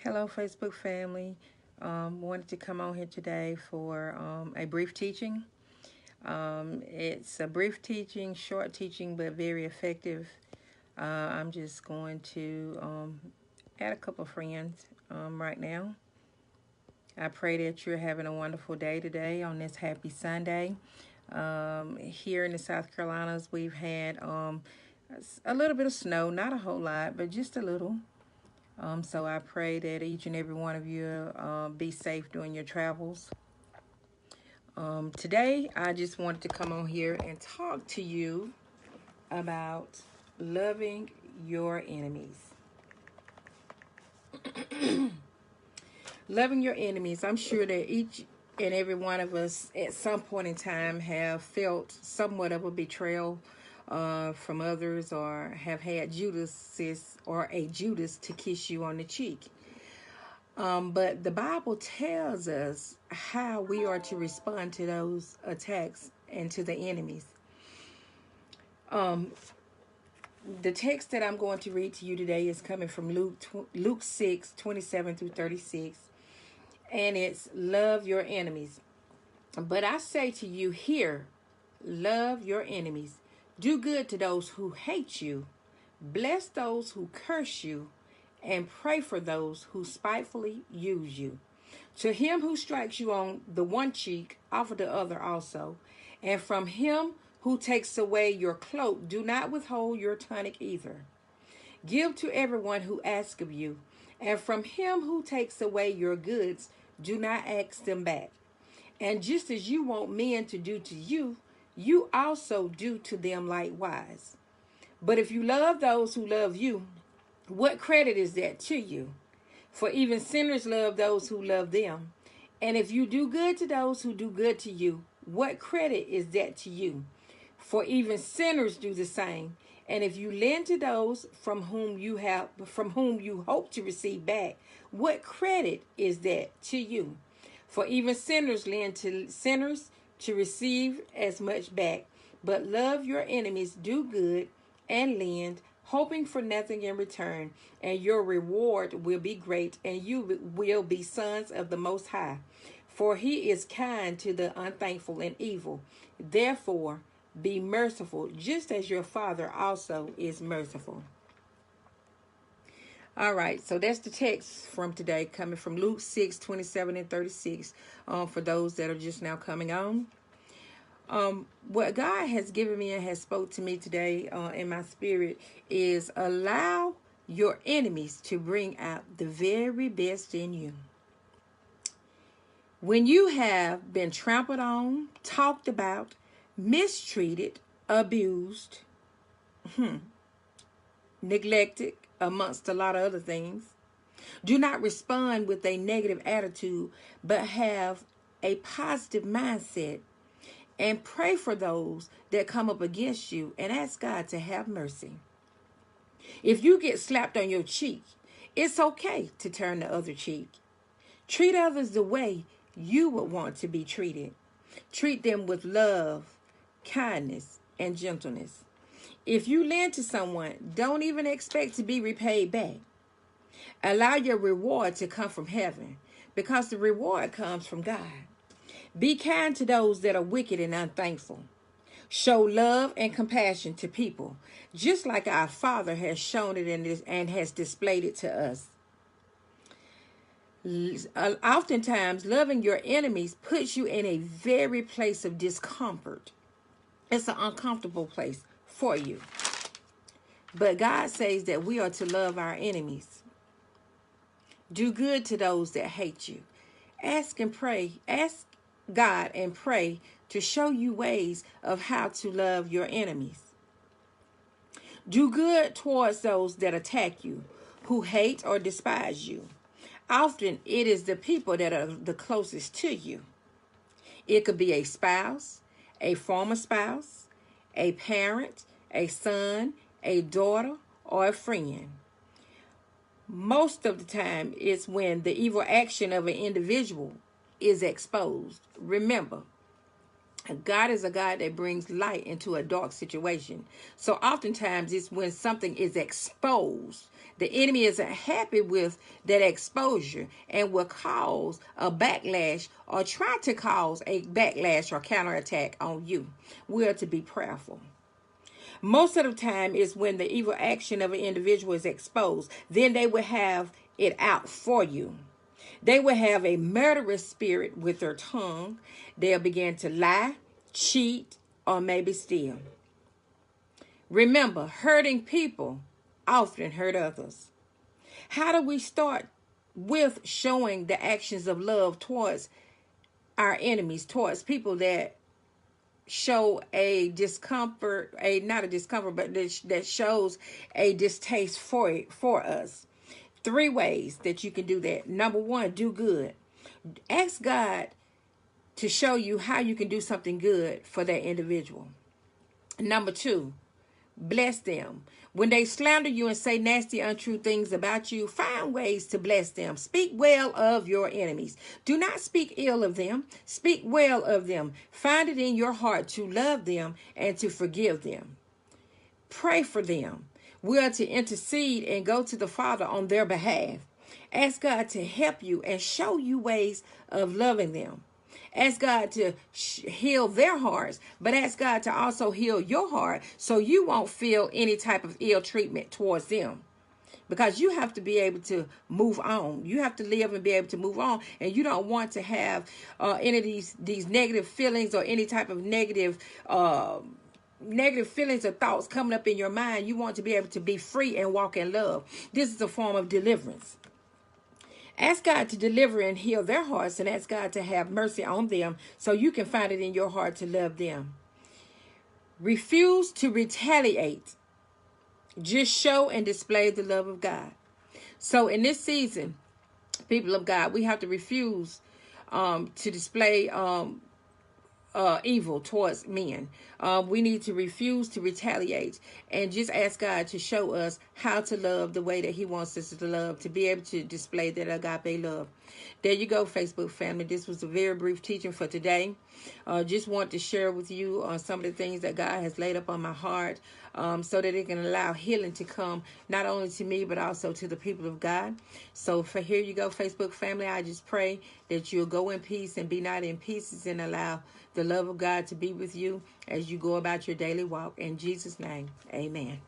Hello, Facebook family. Wanted to come on here today for a brief teaching. It's a brief teaching, short teaching, but very effective. I'm just going to add a couple of friends right now. I pray that you're having a wonderful day today on this happy Sunday. Here in the South Carolinas, we've had a little bit of snow, not a whole lot, but just a little. So I pray that each and every one of you be safe during your travels. Today, I just wanted to come on here and talk to you about loving your enemies. Loving your enemies. I'm sure that each and every one of us at some point in time have felt somewhat of a betrayal from others, or have had Judas or a Judas to kiss you on the cheek. But the Bible tells us how we are to respond to those attacks and to the enemies. Um, the text that I'm going to read to you today is coming from Luke 6:27 through 36. And it's love your enemies. But I say to you here, love your enemies. Do good to those who hate you. Bless those who curse you, and pray for those who spitefully use you. To him who strikes you on the one cheek, offer the other also. And from him who takes away your cloak, do not withhold your tunic either. Give to everyone who asks of you. And from him who takes away your goods, do not ask them back. And just as you want men to do to you, you also do to them likewise. But if you love those who love you, what credit is that to you? For even sinners love those who love them. And if you do good to those who do good to you, what credit is that to you? For even sinners do the same. And if you lend to those from whom you hope to receive back, what credit is that to you? For even sinners lend to sinners to receive as much back. But love your enemies, do good, and lend, hoping for nothing in return, and your reward will be great, and you will be sons of the Most High. For he is kind to the unthankful and evil. Therefore, be merciful, just as your Father also is merciful. All right, so that's the text from today, coming from Luke 6:27 and 36, for those that are just now coming on. What God has given me and has spoke to me today in my spirit is allow your enemies to bring out the very best in you. When you have been trampled on, talked about, mistreated, abused, neglected, amongst a lot of other things, do not respond with a negative attitude, but have a positive mindset. And pray for those that come up against you and ask God to have mercy. If you get slapped on your cheek, it's okay to turn the other cheek. Treat others the way you would want to be treated. Treat them with love, kindness, and gentleness. If you lend to someone, don't even expect to be repaid back. Allow your reward to come from heaven, because the reward comes from God. Be kind to those that are wicked and unthankful. Show love and compassion to people, just like our Father has shown it in this and has displayed it to us. Oftentimes, loving your enemies puts you in a very place of discomfort. It's an uncomfortable place for you. But God says that we are to love our enemies. Do good to those that hate you. Ask and pray. Ask God and pray to show you ways of how to love your enemies. Do good towards those that attack you, who hate or despise you. Often it is the people that are the closest to you. It could be a spouse, a former spouse, a parent, a son, a daughter, or a friend. Most of the time, it's when the evil action of an individual is exposed. Remember, God is a God that brings light into a dark situation. So oftentimes it's when something is exposed. The enemy isn't happy with that exposure and will cause a backlash or try to cause a backlash or counterattack on you. We are to be prayerful. Most of the time is when the evil action of an individual is exposed. Then they will have it out for you. They will have a murderous spirit with their tongue. They'll begin to lie, cheat, or maybe steal. Remember, hurting people often hurt others. How do we start? With showing the actions of love towards our enemies, towards people that show a discomfort, a not a discomfort, but that shows a distaste for us. Three ways that you can do that. Number one, do good. Ask God to show you how you can do something good for that individual. Number two, bless them. When they slander you and say nasty, untrue things about you, find ways to bless them. Speak well of your enemies. Do not speak ill of them. Speak well of them. Find it in your heart to love them and to forgive them. Pray for them. We are to intercede and go to the Father on their behalf. Ask God to help you and show you ways of loving them. Ask God to heal their hearts, but ask God to also heal your heart so you won't feel any type of ill treatment towards them. Because you have to be able to move on. You have to live and be able to move on. And you don't want to have any of these negative feelings or any type of negative feelings or thoughts coming up in your mind. You want to be able to be free and walk in love. This is a form of deliverance. Ask God to deliver and heal their hearts, and ask God to have mercy on them so you can find it in your heart to love them. Refuse to retaliate. Just show and display the love of God. So in this season, people of God, we have to refuse to display evil towards men. We need to refuse to retaliate and just ask God to show us how to love the way that he wants us to love, to be able to display that agape love. There you go, Facebook family. This was a very brief teaching for today. Just want to share with you some of the things that God has laid up on my heart so that it can allow healing to come not only to me but also to the people of God. So for here you go, Facebook family. I just pray that you'll go in peace and be not in pieces, and allow the love of God to be with you as you go about your daily walk. In Jesus' name, amen.